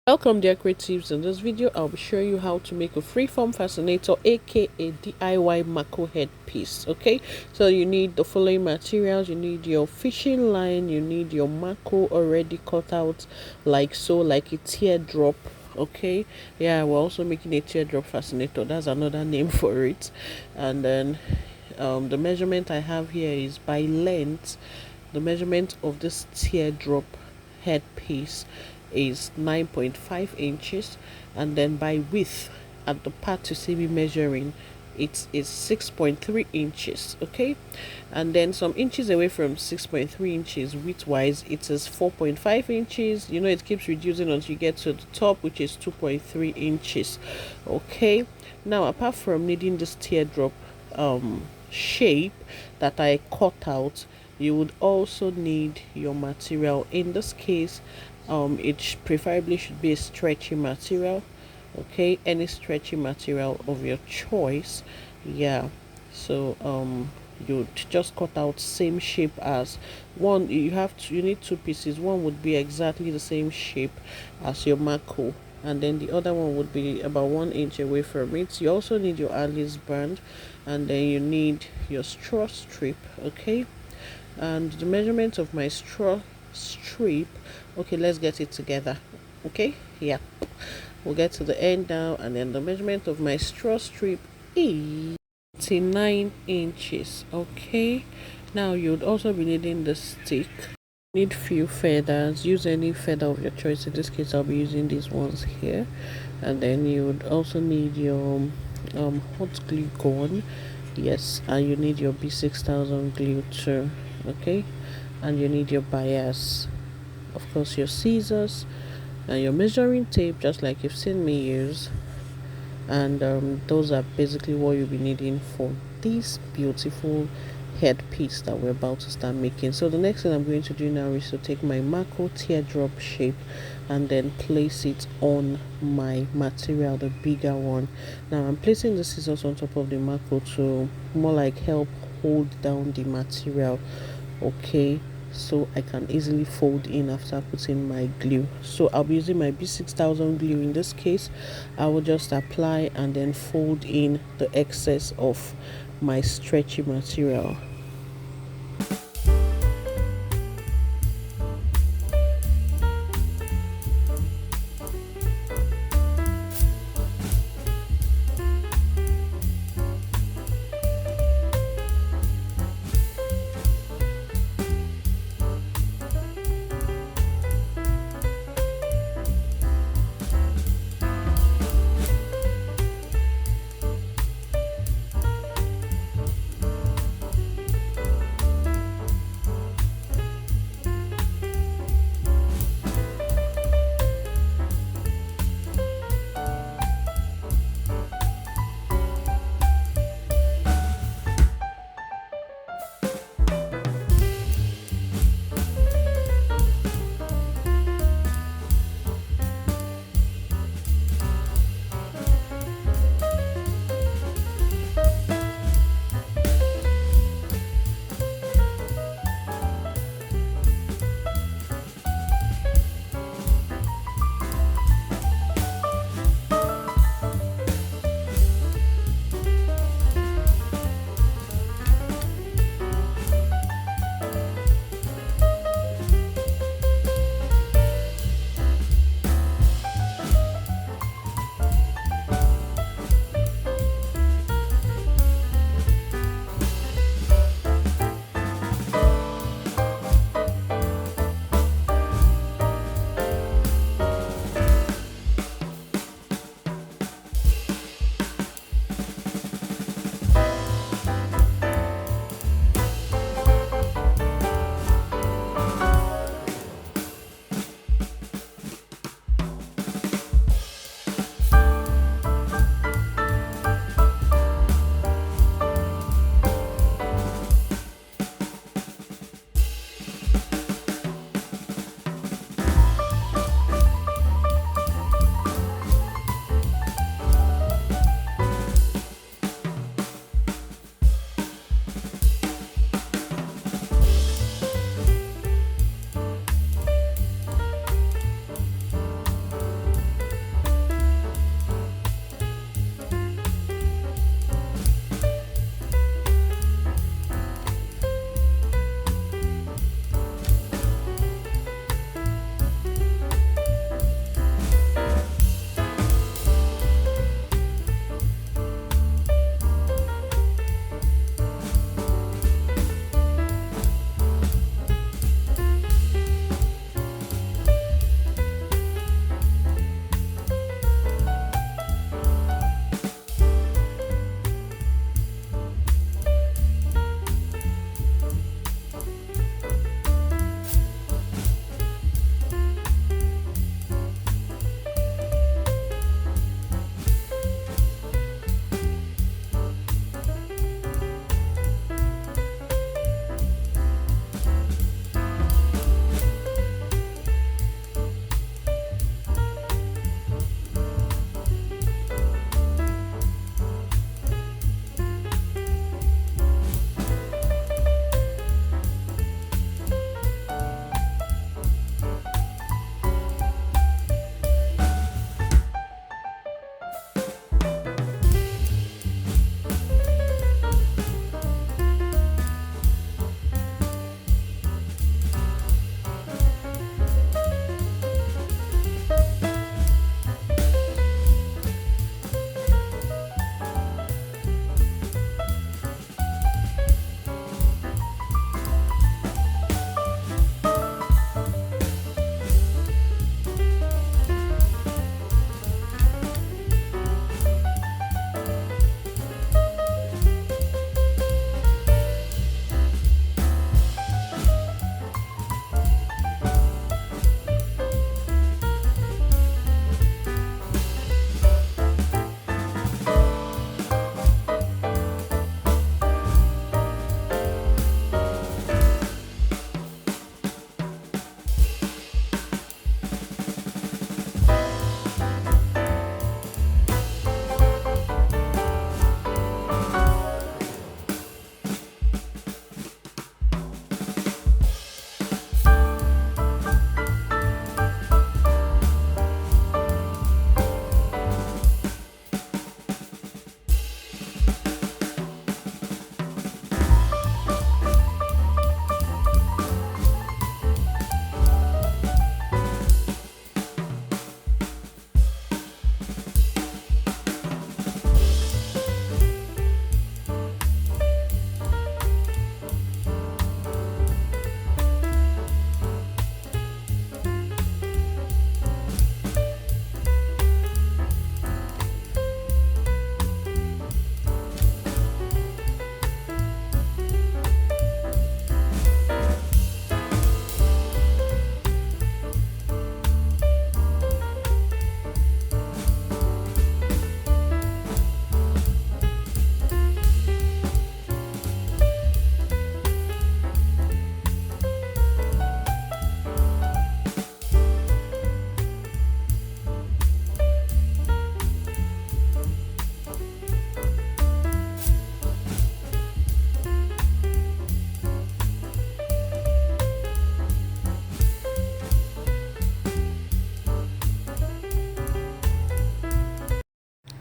Welcome dear creatives. In this video I'll be showing you how to make a freeform fascinator, aka DIY Maco headpiece. Okay, so you need the following materials. You need your fishing line, you need your Maco already cut out like so, like a teardrop. Okay, yeah, we're also making a teardrop fascinator, that's another name for it. And then the measurement I have here is by length. The measurement of this teardrop headpiece is 9.5 inches, and then by width at the part you see me measuring, it is 6.3 inches. Okay, and then some inches away from 6.3 inches width wise, it is 4.5 inches. You know, it keeps reducing until you get to the top, which is 2.3 inches. Okay, now apart from needing this teardrop shape that I cut out, you would also need your material. In this case, it preferably should be a stretchy material. Okay, any stretchy material of your choice. Yeah, so you just cut out same shape as one. You need two pieces. One would be exactly the same shape as your Maco, and then the other one would be about 1 inch away from it. You also need your Alice band, and then you need your straw strip. Okay, and the measurement of my straw strip, okay, let's get it together. Okay, yeah, we'll get to the end now. And then the measurement of my straw strip is 9 inches. Okay, now you'd also be needing the stick. Need few feathers. Use any feather of your choice. In this case I'll be using these ones here. And then you would also need your hot glue gun. Yes, and you need your B6000 glue too. Okay, and you need your bias, of course, your scissors and your measuring tape, just like you've seen me use. And those are basically what you'll be needing for this beautiful headpiece that we're about to start making. So the next thing I'm going to do now is to take my Maco teardrop shape and then place it on my material, the bigger one. Now I'm placing the scissors on top of the Maco to more like help hold down the material. Okay, so I can easily fold in after putting my glue. So I'll be using my B6000 glue. In this case I will just apply and then fold in the excess of my stretchy material.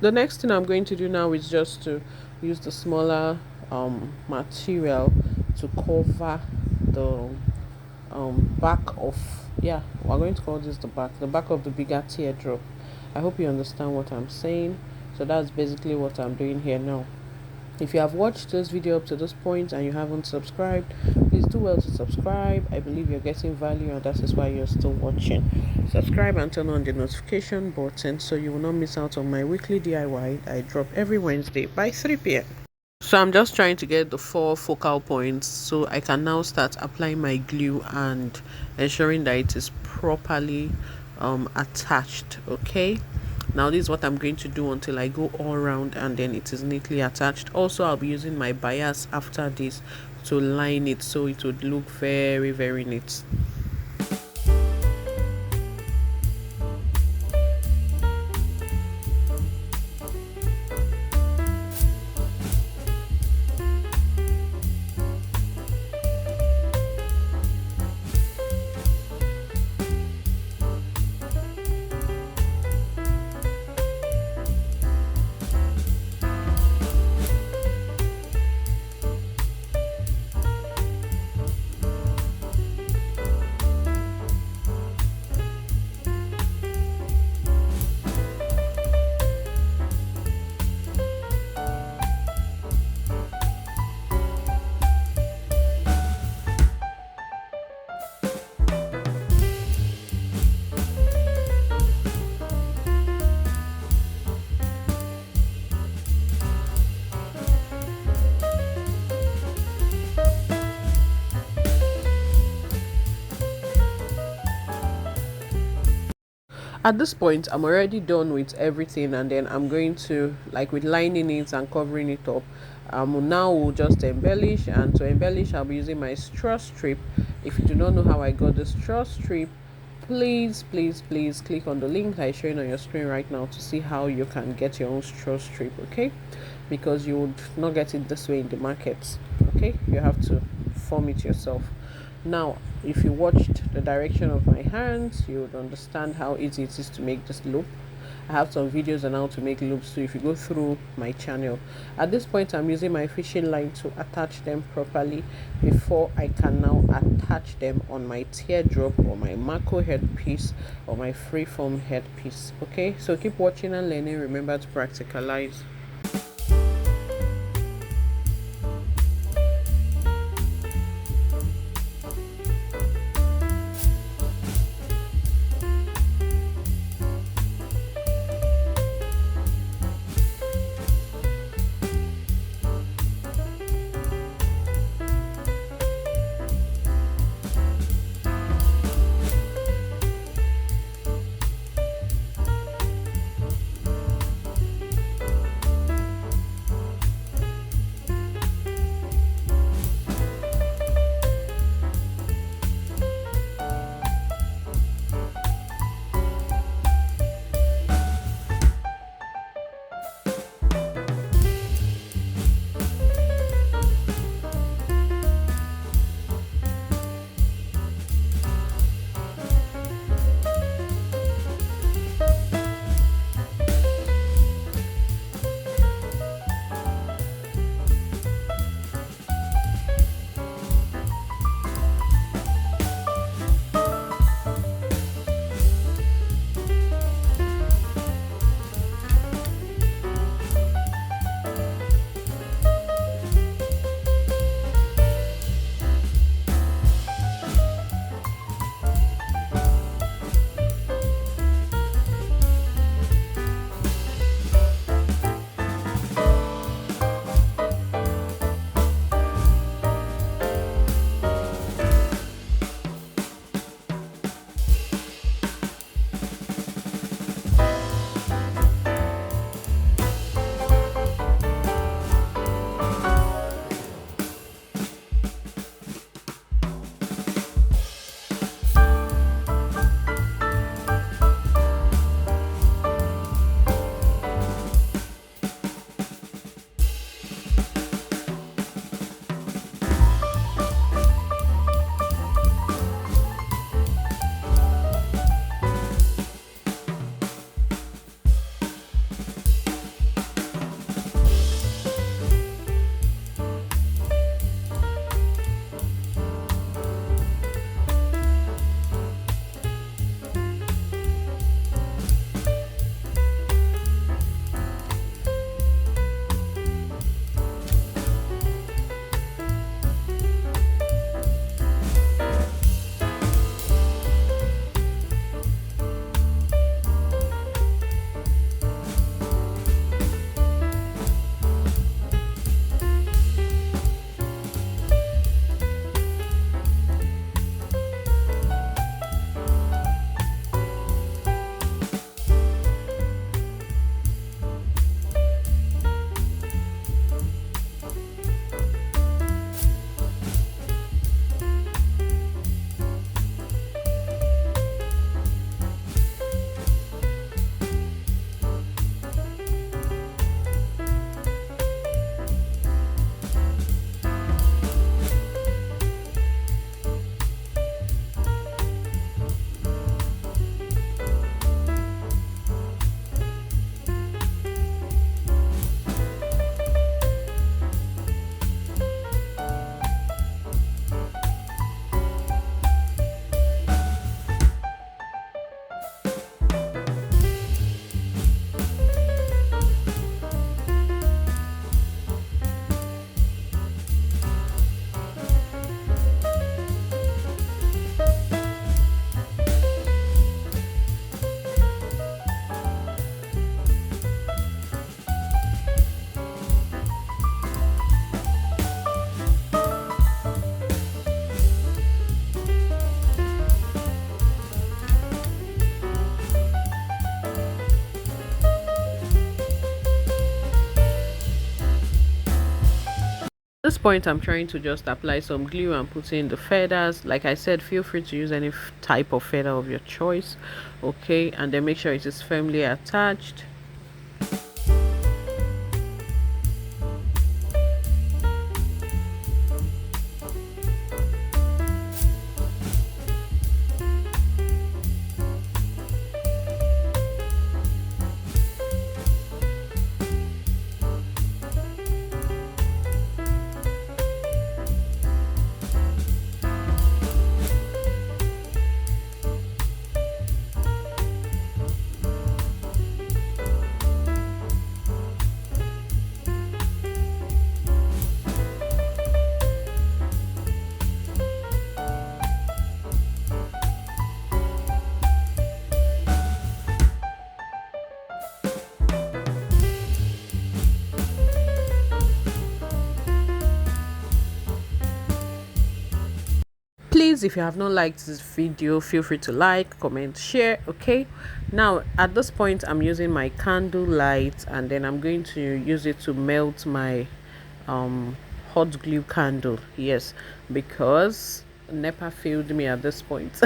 The next thing I'm going to do now is just to use the smaller material to cover the back of, yeah, we're going to call this the back of the bigger teardrop. I hope you understand what I'm saying. So that's basically what I'm doing here now. If you have watched this video up to this point and you haven't subscribed, please do well to subscribe. I believe you're getting value and that is why you're still watching. Subscribe and turn on the notification button so you will not miss out on my weekly DIY I drop every Wednesday by 3 p.m. So I'm just trying to get the 4 focal points so I can now start applying my glue and ensuring that it is properly attached. Okay, now this is what I'm going to do until I go all around and then it is neatly attached. Also, I'll be using my bias after this to line it so it would look very, very neat. At this point, I'm already done with everything, and then I'm going to, like, with lining it and covering it up, now we'll just embellish. And to embellish, I'll be using my straw strip. If you do not know how I got the straw strip, please click on the link that is showing on your screen right now to see how you can get your own straw strip. Okay, because you would not get it this way in the market. Okay, you have to form it yourself. Now, if you watched the direction of my hands, you would understand how easy it is to make this loop. I have some videos on how to make loops, so if you go through my channel. At this point, I'm using my fishing line to attach them properly before I can now attach them on my teardrop or my Maco headpiece or my freeform headpiece. Okay, so keep watching and learning. Remember to practicalize. point, I'm trying to just apply some glue and put in the feathers. Like I said, feel free to use any type of feather of your choice, okay, and then make sure it is firmly attached. Please, if you have not liked this video, feel free to like, comment, share. Okay, now at this point I'm using my candle light, and then I'm going to use it to melt my hot glue candle. Yes, because NEPA failed me at this point.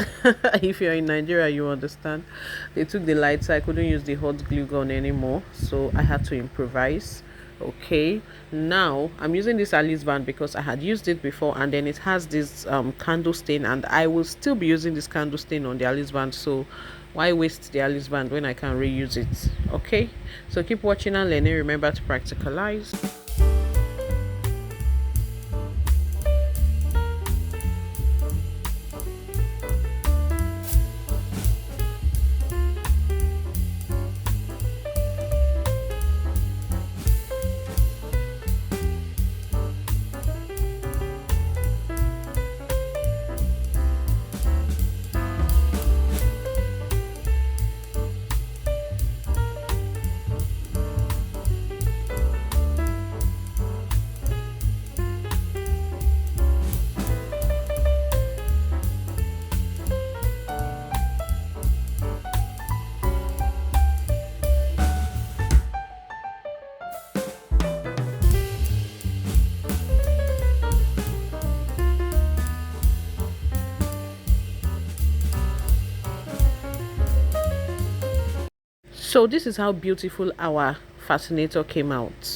If you're in Nigeria, you understand. They took the light, so I couldn't use the hot glue gun anymore, so I had to improvise. Okay, now I'm using this Alice band because I had used it before, and then it has this candle stain, and I will still be using this candle stain on the Alice band, so why waste the Alice band when I can reuse it? Okay, so keep watching and learning. Remember to practicalize. So this is how beautiful our fascinator came out.